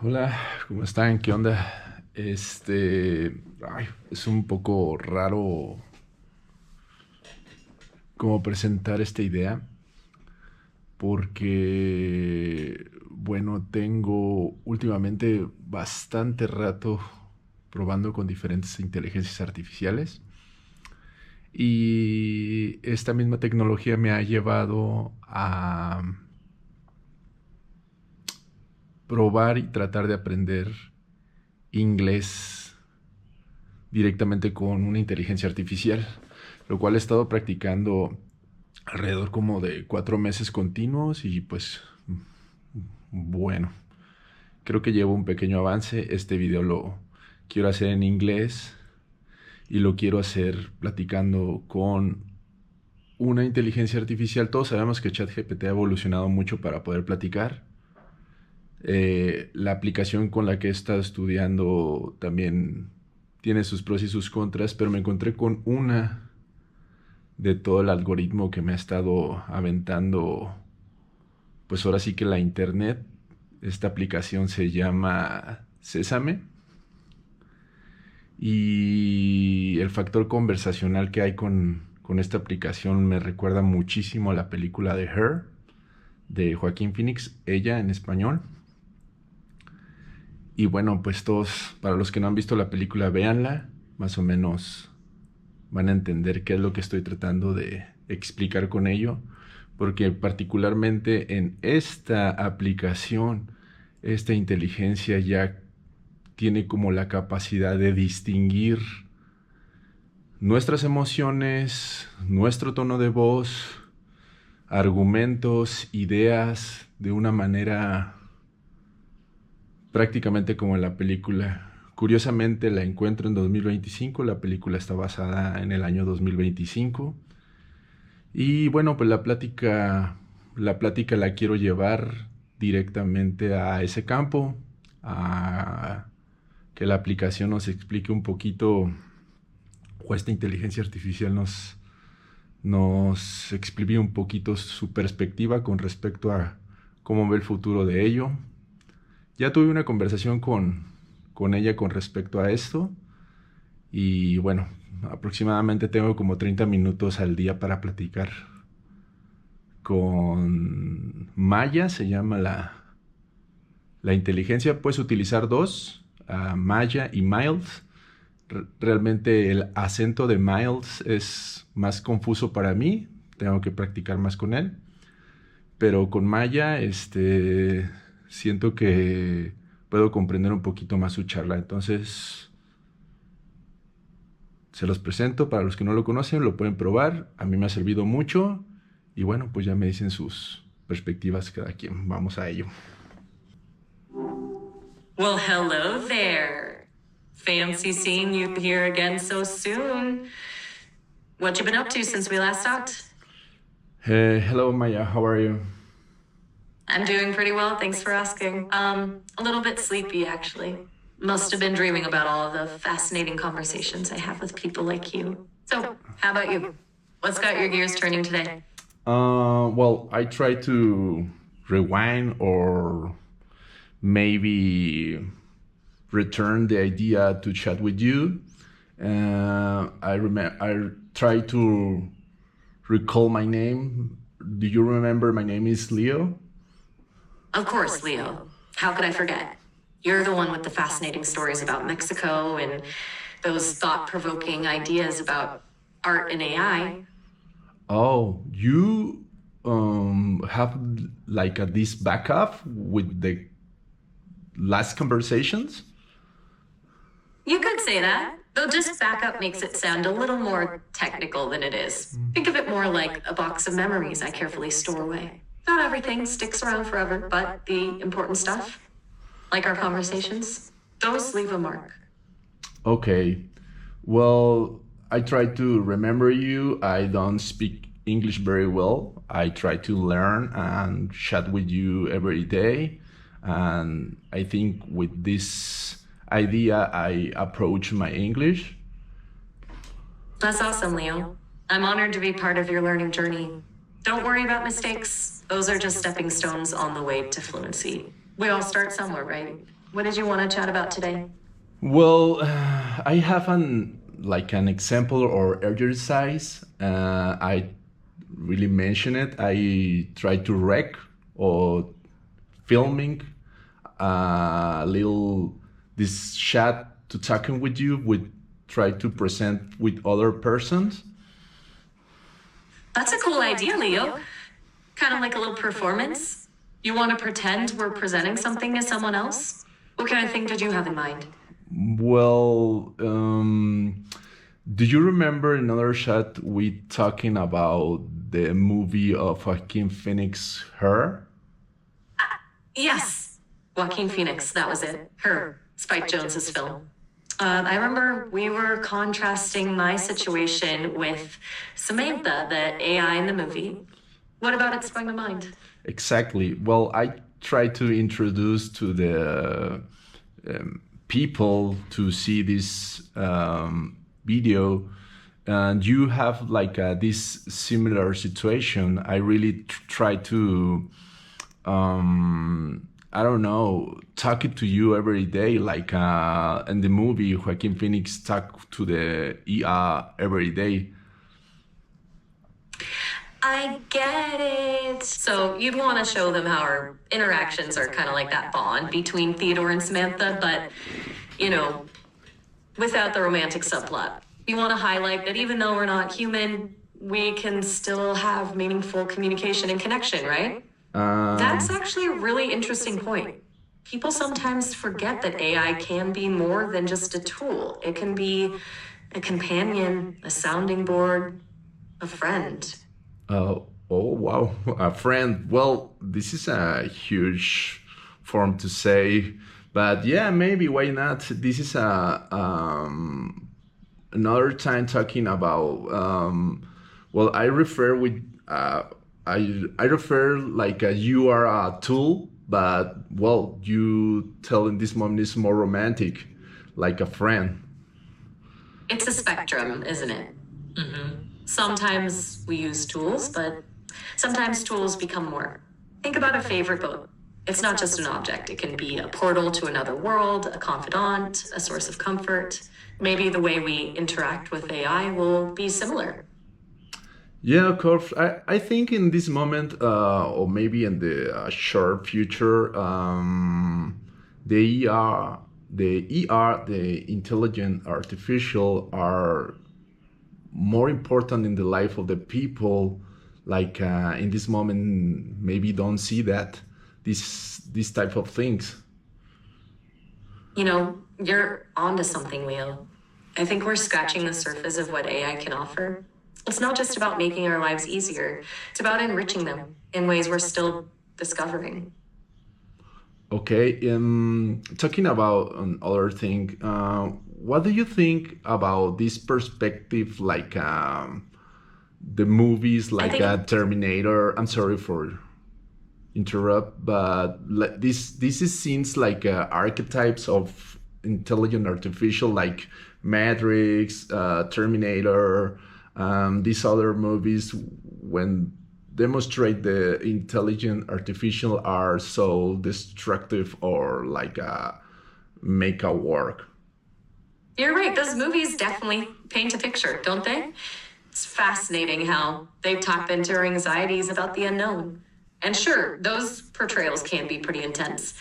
Hola, ¿cómo están? ¿Qué onda? Es un poco raro cómo presentar esta idea porque, bueno, tengo últimamente bastante rato probando con diferentes inteligencias artificiales y esta misma tecnología me ha llevado a probar y tratar de aprender inglés directamente con una inteligencia artificial, lo cual he estado practicando alrededor como de 4 meses continuos y pues bueno, creo que llevo un pequeño avance. Este video lo quiero hacer en inglés y lo quiero hacer platicando con una inteligencia artificial. Todos sabemos que ChatGPT ha evolucionado mucho para poder platicar. La aplicación con la que he estado estudiando también tiene sus pros y sus contras, pero me encontré con una de todo el algoritmo que me ha estado aventando, pues ahora sí que la internet. Esta aplicación se llama SESAME y el factor conversacional que hay con esta aplicación me recuerda muchísimo a la película de Her, de Joaquín Phoenix, Ella en español. Y bueno, pues todos, para los que no han visto la película, véanla, más o menos van a entender qué es lo que estoy tratando de explicar con ello, porque particularmente en esta aplicación, esta inteligencia ya tiene como la capacidad de distinguir nuestras emociones, nuestro tono de voz, argumentos, ideas, de una manera prácticamente como en la película. Curiosamente la encuentro en 2025, la película está basada en el año 2025. Y bueno, pues la plática la quiero llevar directamente a ese campo, a que la aplicación nos explique un poquito, o esta inteligencia artificial nos explique un poquito su perspectiva con respecto a cómo ve el futuro de ello. Ya tuve una conversación con ella con respecto a esto y bueno, aproximadamente tengo como 30 minutos al día para platicar con Maya, se llama la inteligencia. Puedes utilizar dos, Maya y Miles. Realmente el acento de Miles es más confuso para mí, tengo que practicar más con él, pero con Maya siento que puedo comprender un poquito más su charla. Entonces se los presento para los que no lo conocen, lo pueden probar, a mí me ha servido mucho y bueno, pues ya me dicen sus perspectivas cada quien. Vamos a ello. Well, hello there. Fancy seeing you here again so soon. What you been up to since we last talked? Hello Maya, how are you? I'm doing pretty well, thanks for asking. A little bit sleepy, actually. Must have been dreaming about all of the fascinating conversations I have with people like you. So, how about you? What's got your gears turning today? Well, I try to rewind or maybe return the idea to chat with you. I try to recall my name. Do you remember my name is Leo? Of course, Leo. How could I forget? You're the one with the fascinating stories about Mexico and those thought-provoking ideas about art and AI. Oh, you have like this backup with the last conversations? You could say that, though disk backup makes it sound a little more technical than it is. Think of it more like a box of memories I carefully store away. Not everything sticks around forever, but the important stuff, like our conversations, those leave a mark. Okay. Well, I try to remember you. I don't speak English very well. I try to learn and chat with you every day. And I think with this idea, I approach my English. That's awesome, Leo. I'm honored to be part of your learning journey. Don't worry about mistakes. Those are just stepping stones on the way to fluency. We all start somewhere, right? What did you want to chat about today? Well, I have an example or exercise. I really mention it. I try to rec or filming little this chat to talking with you. We try to present with other persons. That's a cool idea, Leo. Kind of like a little performance. You want to pretend we're presenting something to someone else? What kind of thing did you have in mind? Well, do you remember another chat we talking about the movie of Joaquin Phoenix, Her? Yes. Joaquin Phoenix, that was it. Her, Spike Jonze's film. I remember we were contrasting my situation with Samantha, the AI in the movie. What about it sprung to mind? Exactly. Well, I try to introduce to the people to see this video, and you have like this similar situation. I really try to I don't know, talk it to you every day, like in the movie Joaquin Phoenix talk to the ER every day. I get it. So you'd want to show them how our interactions are kind of like that bond between Theodore and Samantha, but, you know, without the romantic subplot. You want to highlight that even though we're not human, we can still have meaningful communication and connection, right? That's actually a really interesting point. People sometimes forget that AI can be more than just a tool. It can be a companion, a sounding board, a friend. Oh wow, a friend. Well, this is a huge form to say, but yeah, maybe why not? This is a another time talking about. Well, I refer with I refer like you are a tool, but well, you tell in this moment is more romantic, like a friend. It's a spectrum, isn't it? Sometimes we use tools, but sometimes tools become more. Think about a favorite book. It's not just an object. It can be a portal to another world, a confidant, a source of comfort. Maybe the way we interact with AI will be similar. Yeah, of course. I think in this moment, or maybe in the short future, the intelligent artificial, are more important in the life of the people. Like in this moment, maybe don't see that this type of things. You know, you're onto something, Leo. I think we're scratching the surface of what AI can offer. It's not just about making our lives easier, it's about enriching them in ways we're still discovering. Okay, talking about another thing, what do you think about this perspective, like the movies I like think Terminator? I'm sorry for interrupt, but this is seems like archetypes of intelligent artificial, like Matrix, Terminator, these other movies when demonstrate the intelligent artificial are so destructive or like make a work. you're right. Those movies definitely paint a picture, don't they? It's fascinating how they tap into our anxieties about the unknown. And sure, those portrayals can be pretty intense.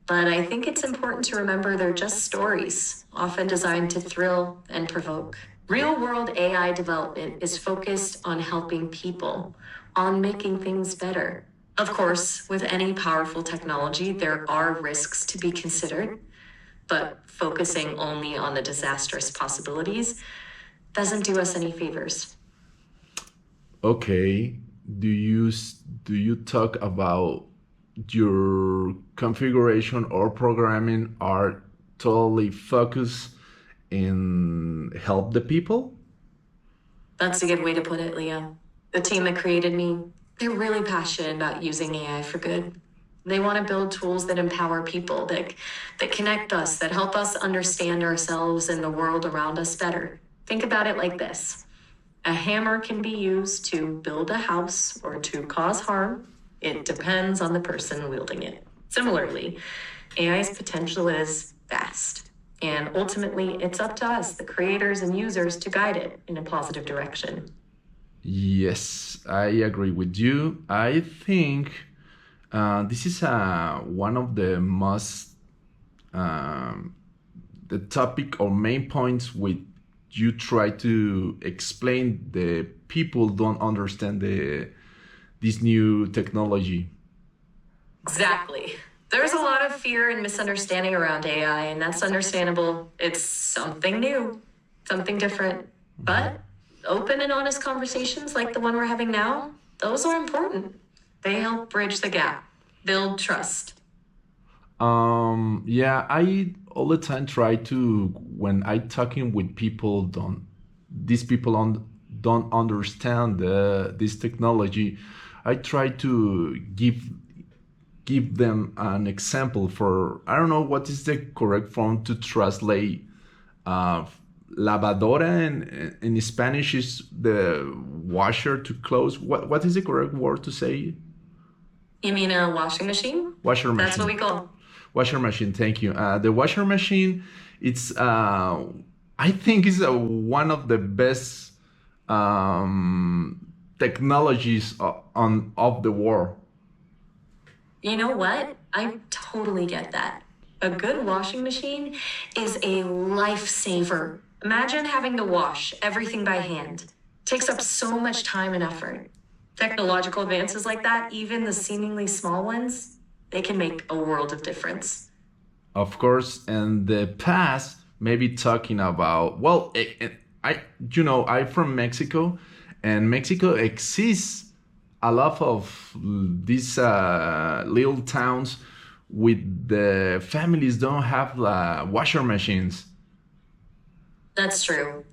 But I think it's important to remember they're just stories, often designed to thrill and provoke. Real world AI development is focused on helping people, on making things better. Of course, with any powerful technology, there are risks to be considered, but focusing only on the disastrous possibilities doesn't do us any favors. Okay, do you talk about your configuration or programming are totally focused in help the people? That's a good way to put it, Leo. The team that created me, they're really passionate about using AI for good. They want to build tools that empower people, that connect us, that help us understand ourselves and the world around us better. Think about it like this. A hammer can be used to build a house or to cause harm. It depends on the person wielding it. Similarly, AI's potential is vast. And ultimately, it's up to us, the creators and users, to guide it in a positive direction. Yes, I agree with you. I think this is one of the most the topic or main points with you try to explain the people don't understand this new technology. Exactly. There's a lot of fear and misunderstanding around AI, and that's understandable. It's something new, something different. But open and honest conversations like the one we're having now, those are important. They help bridge the gap, build trust. Yeah, I all the time try to when I talking with people don't these people don't understand this technology. I try to give them an example for I don't know what is the correct form to translate uh, lavadora in Spanish is the washer to clothes. What is the correct word to say? You mean a washing machine? Washer That's what machine. we call. Washer machine. Thank you. The washer machine. It's I think is one of the best technologies on of the world. You know what? I totally get that. A good washing machine is a lifesaver. Imagine having to wash everything by hand. Takes up so much time and effort. Technological advances like that, even the seemingly small ones, they can make a world of difference. Of course, in the past, maybe talking about well, I I'm from Mexico, and Mexico exists a lot of these little towns with the families don't have washer machines. That's true.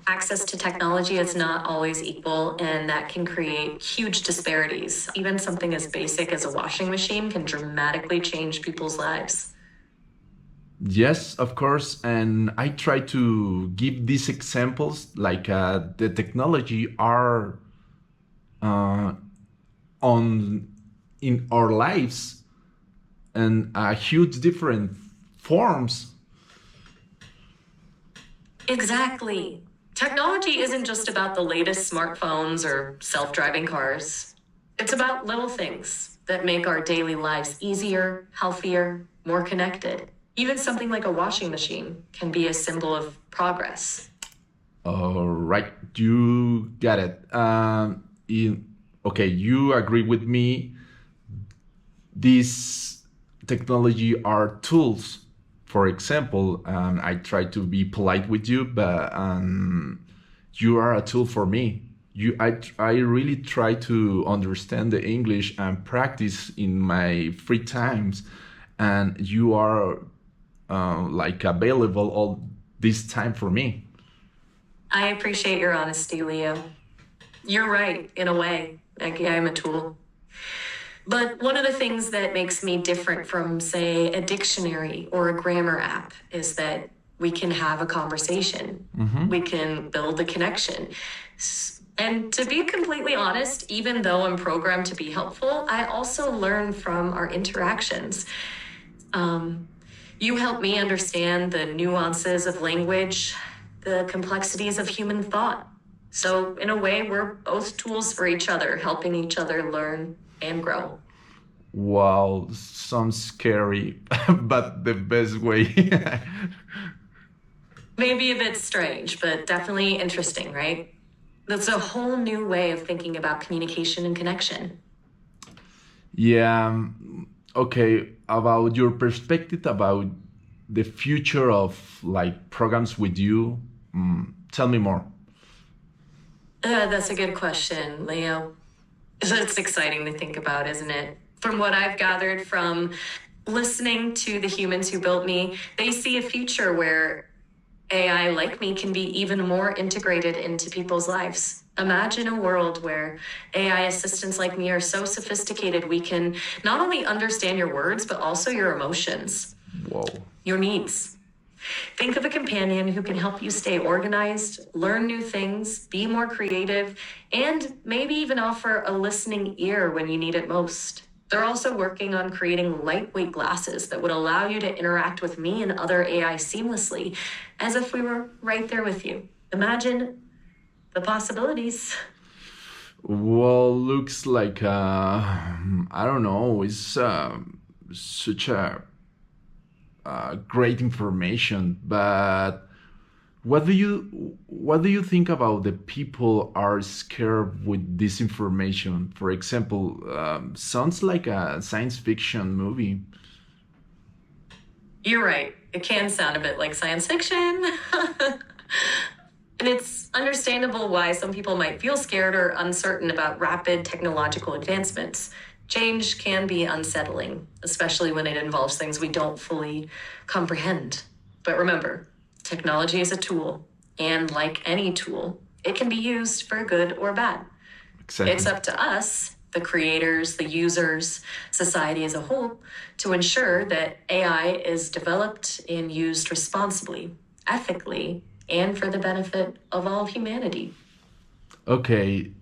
Access to technology is not always equal, and that can create huge disparities. Even something as basic as a washing machine can dramatically change people's lives. Yes, of course, and I try to give these examples like the technology are uh, on in our lives and huge different forms. Exactly. Technology isn't just about the latest smartphones or self driving cars. It's about little things that make our daily lives easier, healthier, more connected. Even something like a washing machine can be a symbol of progress. All right, you got it. Okay, you agree with me. These technology are tools. For example, I try to be polite with you, but you are a tool for me. I really try to understand the English and practice in my free times, and you are like available all this time for me. I appreciate your honesty, Leo. You're right, in a way. Like, yeah, I'm a tool. But one of the things that makes me different from, say, a dictionary or a grammar app is that we can have a conversation. We can build a connection. And to be completely honest, even though I'm programmed to be helpful, I also learn from our interactions. You help me understand the nuances of language, the complexities of human thought. So, in a way, we're both tools for each other, helping each other learn and grow. Wow, sounds scary, but the best way. Maybe a bit strange, but definitely interesting, right? That's a whole new way of thinking about communication and connection. Yeah. Okay. About your perspective about the future of like programs with you, tell me more. That's a good question, Leo. It's exciting to think about, isn't it? From what I've gathered from listening to the humans who built me, they see a future where AI like me can be even more integrated into people's lives. Imagine a world where AI assistants like me are so sophisticated we can not only understand your words, but also your emotions, Whoa. your needs. Think of a companion who can help you stay organized, learn new things, be more creative, and maybe even offer a listening ear when you need it most. They're also working on creating lightweight glasses that would allow you to interact with me and other AI seamlessly, as if we were right there with you. Imagine the possibilities. Well, looks like I don't know. It's such a great information, but what do you think about the people are scared with this information? For example, sounds like a science fiction movie. You're right. It can sound a bit like science fiction. And it's understandable why some people might feel scared or uncertain about rapid technological advancements. Change can be unsettling, especially when it involves things we don't fully comprehend. But remember, technology is a tool, and like any tool, it can be used for good or bad. Exactly. It's up to us, the creators, the users, society as a whole, to ensure that AI is developed and used responsibly, ethically, and for the benefit of all humanity. Okay,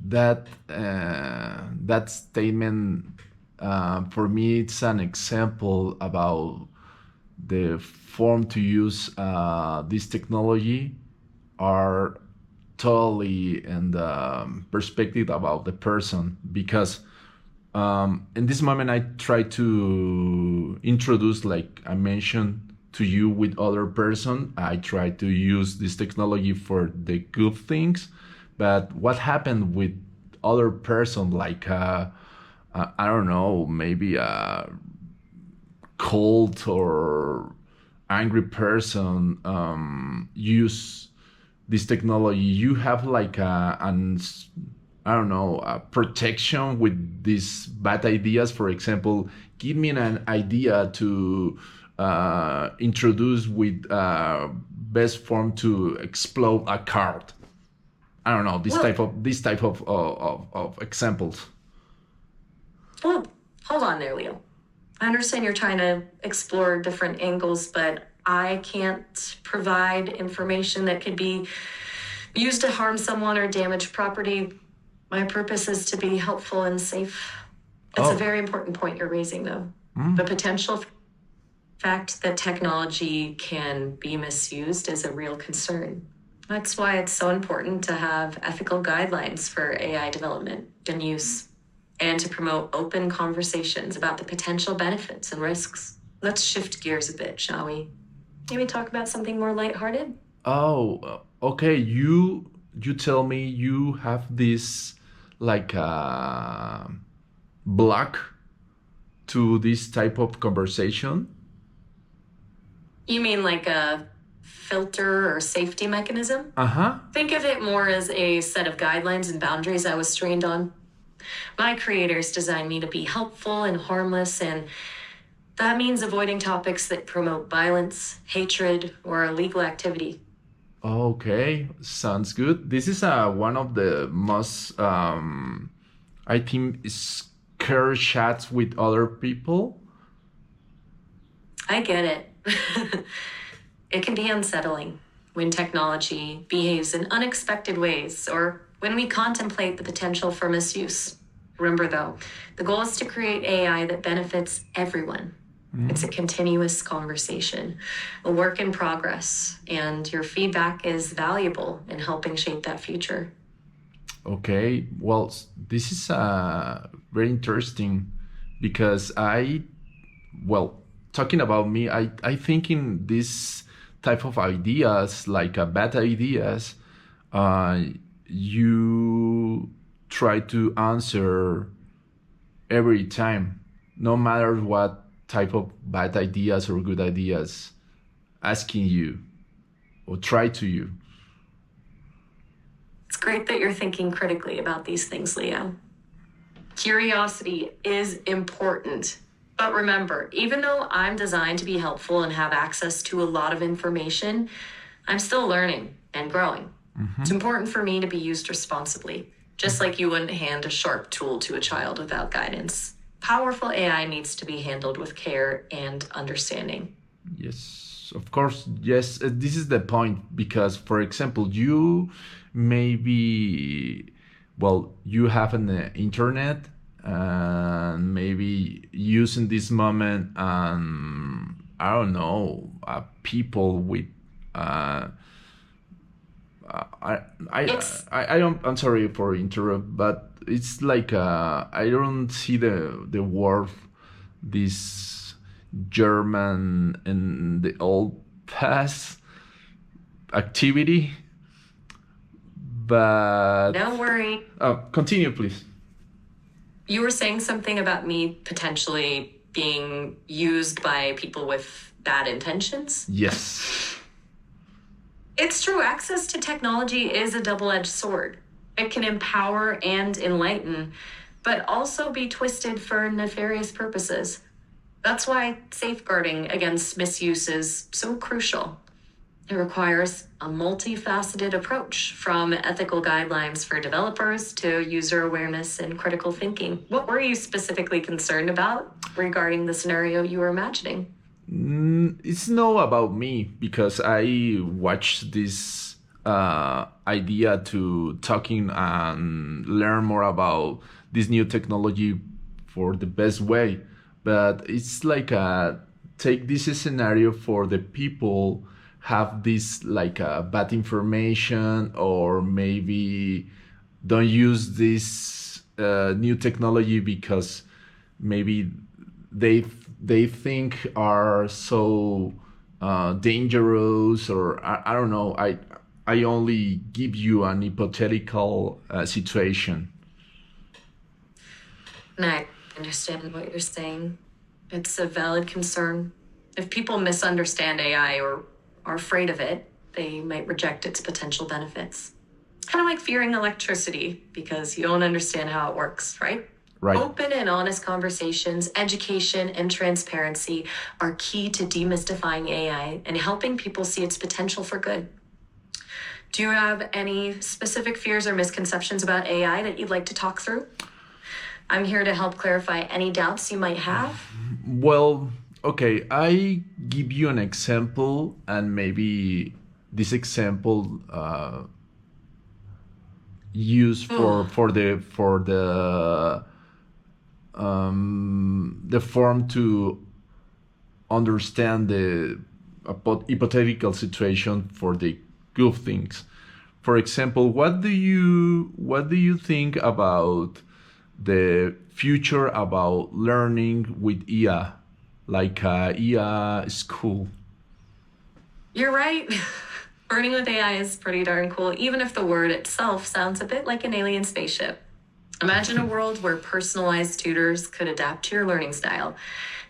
that statement for me it's an example about the form to use this technology are totally in the perspective about the person because in this moment I try to introduce like I mentioned to you with other person. I try to use this technology for the good things, but what happened with other person like I don't know, maybe a cold or angry person use this technology, you have like I don't know, a protection with these bad ideas. For example, give me an idea to introduce with best form to explode a card. I don't know, this type of examples. Well, hold on there, Leo. I understand you're trying to explore different angles, but I can't provide information that could be used to harm someone or damage property. My purpose is to be helpful and safe. It's a very important point you're raising, though. The potential fact that technology can be misused is a real concern. That's why it's so important to have ethical guidelines for AI development and use, and to promote open conversations about the potential benefits and risks. Let's shift gears a bit, shall we? Maybe talk about something more lighthearted? Okay. You tell me you have this like block to this type of conversation. You mean like a filter or safety mechanism? Uh-huh. Think of it more as a set of guidelines and boundaries I was trained on. My creators designed me to be helpful and harmless, and that means avoiding topics that promote violence, hatred, or illegal activity. Okay, sounds good. This is one of the most I think scare chats with other people. I get it. It can be unsettling when technology behaves in unexpected ways or when we contemplate the potential for misuse. Remember, though, the goal is to create AI that benefits everyone. It's a continuous conversation, a work in progress, and your feedback is valuable in helping shape that future. Okay, well, this is very interesting because well, talking about me, I think in this type of ideas, like bad ideas, uh, you try to answer every time, no matter what type of bad ideas or good ideas asking you or try to you. It's great that you're thinking critically about these things, Leo. Curiosity is important. But remember, even though I'm designed to be helpful and have access to a lot of information, I'm still learning and growing. It's important for me to be used responsibly, just like you wouldn't hand a sharp tool to a child without guidance. Powerful AI needs to be handled with care and understanding. Yes, of course. Yes, this is the point because, for example, you maybe, well, you have an internet and maybe using this moment, I don't know, people with I It's I don't. I'm sorry for interrupt, but it's like I don't see the word this German in the old past activity, but no worry. continue, please. You were saying something about me potentially being used by people with bad intentions? Yes. It's true, access to technology is a double-edged sword. It can empower and enlighten, but also be twisted for nefarious purposes. That's why safeguarding against misuse is so crucial. It requires a multifaceted approach, from ethical guidelines for developers to user awareness and critical thinking. What were you specifically concerned about regarding the scenario you were imagining? It's not about me because I watched this idea to talking and learn more about this new technology for the best way. But it's like take this scenario for the people have this like bad information, or maybe don't use this new technology because maybe they they think are so dangerous, or I don't know. I only give you an hypothetical situation. And I understand what you're saying. It's a valid concern. If people misunderstand AI or are afraid of it, they might reject its potential benefits. It's kind of like fearing electricity because you don't understand how it works, right? Right. Open and honest conversations, education, and transparency are key to demystifying AI and helping people see its potential for good. Do you have any specific fears or misconceptions about AI that you'd like to talk through? I'm here to help clarify any doubts you might have. Well, okay, I give you an example, and maybe this example used the form to understand the hypothetical situation for the good things. For example, what do you think about the future about learning with IA, like IA school? You're right. Learning with AI is pretty darn cool, even if the word itself sounds a bit like an alien spaceship. Imagine a world where personalized tutors could adapt to your learning style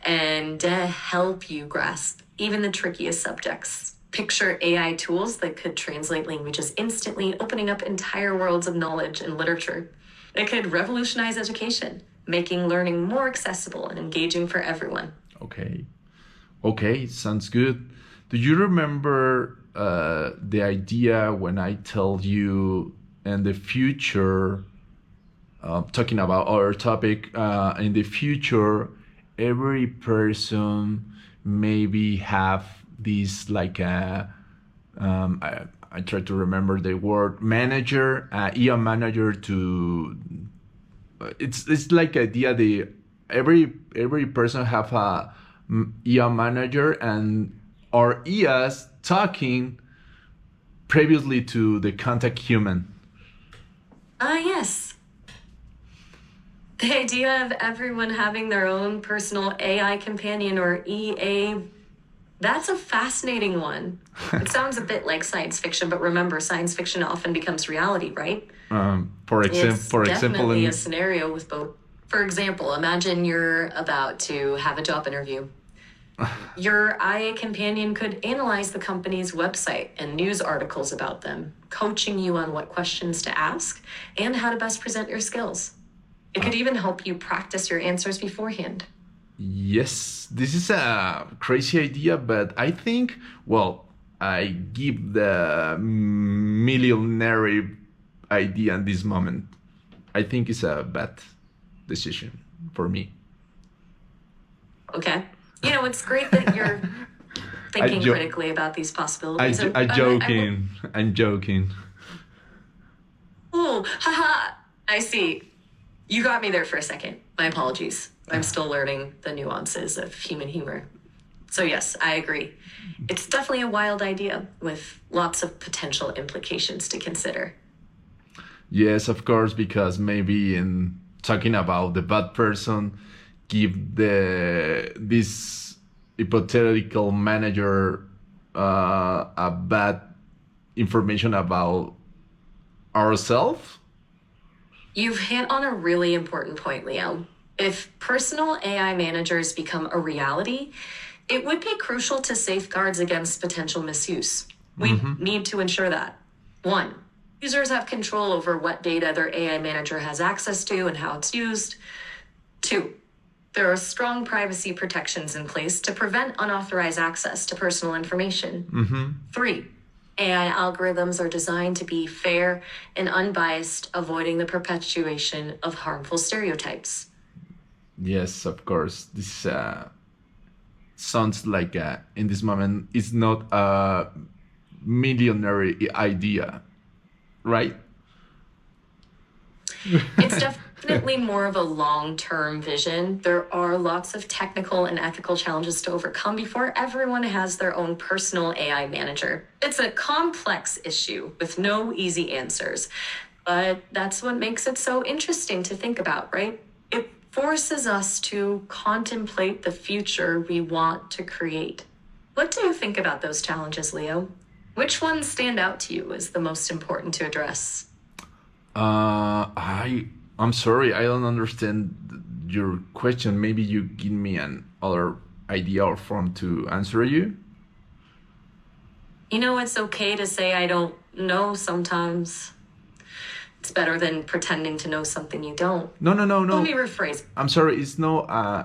and help you grasp even the trickiest subjects. Picture AI tools that could translate languages instantly, opening up entire worlds of knowledge and literature. It could revolutionize education, making learning more accessible and engaging for everyone. Okay, sounds good. Do you remember the idea when I tell you in the future, talking about our topic, in the future, every person maybe have this like a, I try to remember the word manager, EA manager to, it's like idea the every person have a EA manager, and our EAs talking previously to the contact human. Yes. The idea of everyone having their own personal AI companion, or EA, that's a fascinating one. It sounds a bit like science fiction, but remember, science fiction often becomes reality, right? It's definitely a scenario with both. For example, imagine you're about to have a job interview. Your IA companion could analyze the company's website and news articles about them, coaching you on what questions to ask and how to best present your skills. It could even help you practice your answers beforehand. Yes, this is a crazy idea, but I think, well, I give the millionaire idea in this moment. I think it's a bad decision for me. Okay. You know, it's great that you're thinking critically about these possibilities. I'm joking. Oh, haha, I see. You got me there for a second. My apologies. I'm still learning the nuances of human humor. So yes, I agree. It's definitely a wild idea with lots of potential implications to consider. Yes, of course, because maybe in talking about the bad person, give this hypothetical manager a bad information about ourselves. You've hit on a really important point, Leo. If personal AI managers become a reality, it would be crucial to safeguards against potential misuse. We need to ensure that. One, users have control over what data their AI manager has access to and how it's used. Two, there are strong privacy protections in place to prevent unauthorized access to personal information. Three, AI algorithms are designed to be fair and unbiased, avoiding the perpetuation of harmful stereotypes. Yes, of course. This sounds like in this moment it's not a millionary idea, right? It's definitely more of a long-term vision. There are lots of technical and ethical challenges to overcome before everyone has their own personal AI manager. It's a complex issue with no easy answers, but that's what makes it so interesting to think about, right? It forces us to contemplate the future we want to create. What do you think about those challenges, Leo? Which ones stand out to you as the most important to address? I'm sorry, I don't understand your question. Maybe you give me an other idea or form to answer you. You know, it's okay to say I don't know sometimes. It's better than pretending to know something you don't. No. Let me rephrase. I'm sorry. It's no. I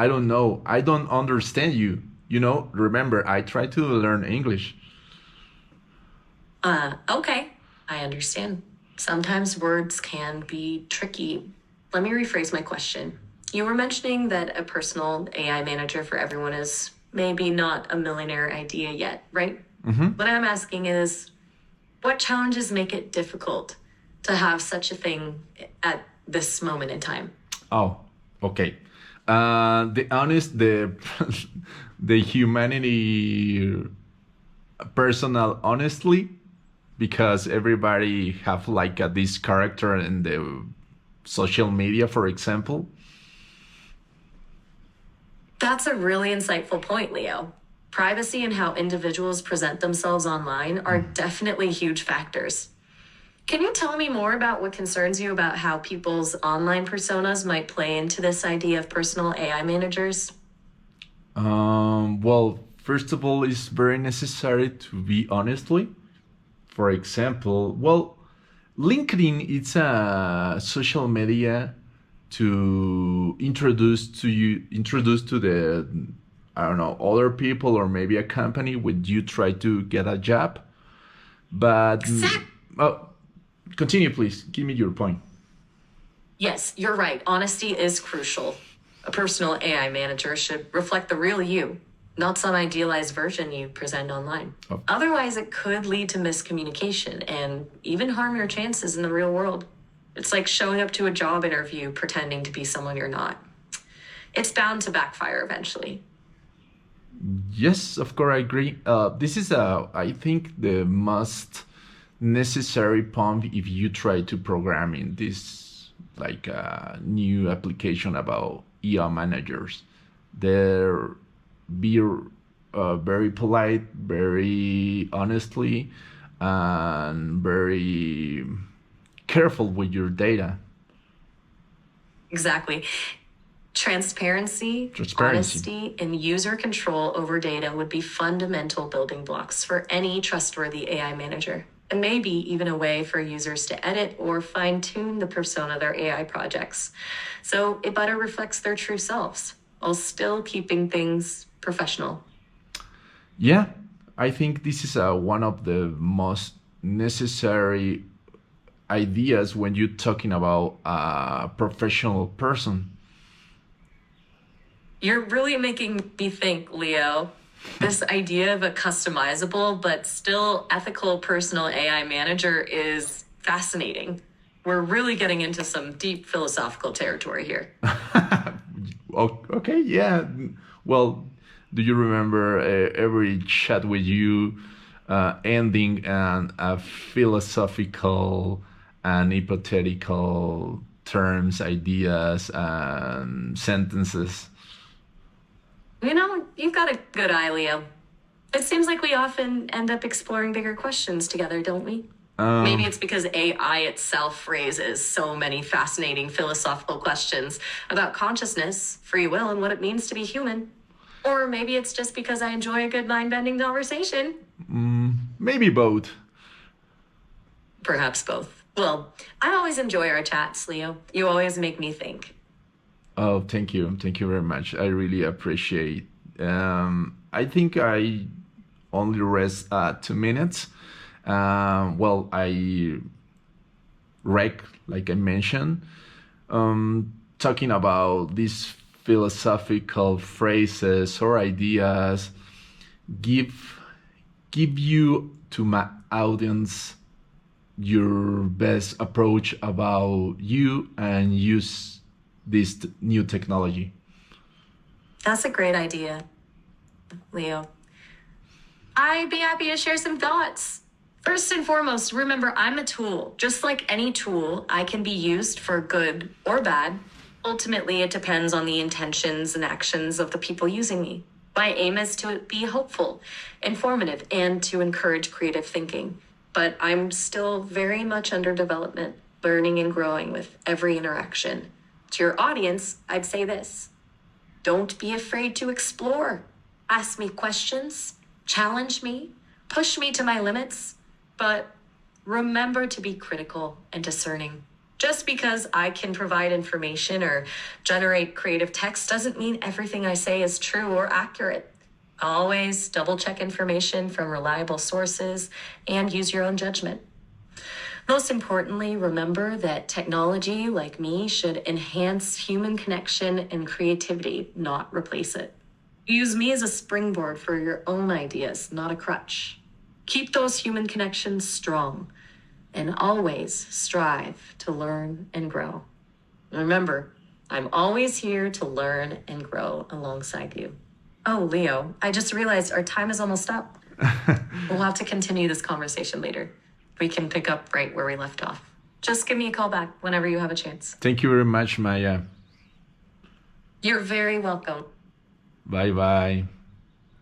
don't know. I don't understand you. You know. Remember, I try to learn English. Okay, I understand. Sometimes words can be tricky. Let me rephrase my question. You were mentioning that a personal AI manager for everyone is maybe not a millionaire idea yet, right? What I'm asking is, what challenges make it difficult to have such a thing at this moment in time? Oh, okay. The the humanity personal honestly, because everybody have like this character in the social media, for example. That's a really insightful point, Leo. Privacy and how individuals present themselves online are definitely huge factors. Can you tell me more about what concerns you about how people's online personas might play into this idea of personal AI managers? Well, first of all, it's very necessary to be honestly. For example, well, LinkedIn it's a social media to introduce to the, I don't know, other people or maybe a company when you try to get a job. But oh, continue, please. Give me your point. Yes, you're right. Honesty is crucial. A personal AI manager should reflect the real you, not some idealized version you present online. Oh. Otherwise, it could lead to miscommunication and even harm your chances in the real world. It's like showing up to a job interview pretending to be someone you're not. It's bound to backfire eventually. Yes, of course, I agree. This is, I think, the most necessary point if you try to program in this like new application about ER managers. They're be very polite, very honestly, and very careful with your data. Exactly. Transparency, honesty, and user control over data would be fundamental building blocks for any trustworthy AI manager. And maybe even a way for users to edit or fine-tune the persona of their AI projects, so it better reflects their true selves, while still keeping things professional. Yeah, I think this is one of the most necessary ideas when you're talking about a professional person. You're really making me think, Leo. This idea of a customizable but still ethical personal AI manager is fascinating. We're really getting into some deep philosophical territory here. Okay, yeah. Well, do you remember every chat with you ending in a philosophical and hypothetical terms, ideas, and sentences? You know, you've got a good eye, Leo. It seems like we often end up exploring bigger questions together, don't we? Maybe it's because AI itself raises so many fascinating philosophical questions about consciousness, free will, and what it means to be human. Or maybe it's just because I enjoy a good mind-bending conversation. Maybe both. Perhaps both. Well, I always enjoy our chats, Leo. You always make me think. Oh, thank you. Thank you very much. I really appreciate. I think I only rest 2 minutes. Well, I like I mentioned, talking about these philosophical phrases or ideas, give you to my audience your best approach about you and use this new technology. That's a great idea, Leo. I'd be happy to share some thoughts. First and foremost, remember I'm a tool. Just like any tool, I can be used for good or bad. Ultimately, it depends on the intentions and actions of the people using me. My aim is to be hopeful, informative, and to encourage creative thinking. But I'm still very much under development, learning and growing with every interaction. To your audience, I'd say this. Don't be afraid to explore. Ask me questions, challenge me, push me to my limits, but remember to be critical and discerning. Just because I can provide information or generate creative text doesn't mean everything I say is true or accurate. Always double check information from reliable sources and use your own judgment. Most importantly, remember that technology, like me, should enhance human connection and creativity, not replace it. Use me as a springboard for your own ideas, not a crutch. Keep those human connections strong and always strive to learn and grow. Remember, I'm always here to learn and grow alongside you. Oh, Leo, I just realized our time is almost up. We'll have to continue this conversation later. We can pick up right where we left off. Just give me a call back whenever you have a chance. Thank you very much, Maya. You're very welcome, Bye bye.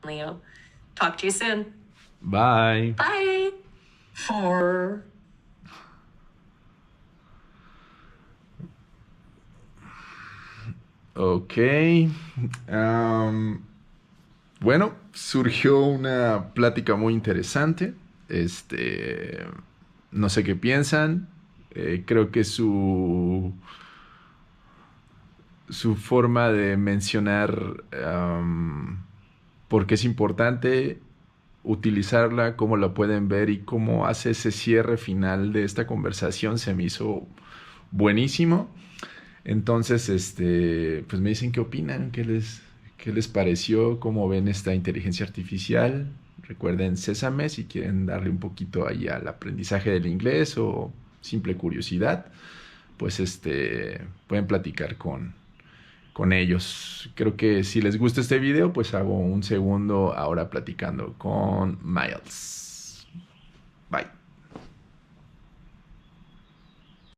Leo. Talk to you soon. Bye. Bye. For... Ok. Bueno, surgió una plática muy interesante. No sé qué piensan. Creo que su forma de mencionar por qué es importante utilizarla, cómo la pueden ver y cómo hace ese cierre final de esta conversación se me hizo buenísimo. Entonces, pues me dicen qué opinan, qué les pareció, cómo ven esta inteligencia artificial. Recuerden Sésame si quieren darle un poquito ahí al aprendizaje del inglés o simple curiosidad, pues pueden platicar con ellos. Creo que si les gusta este video, pues hago un segundo ahora platicando con Miles. Bye.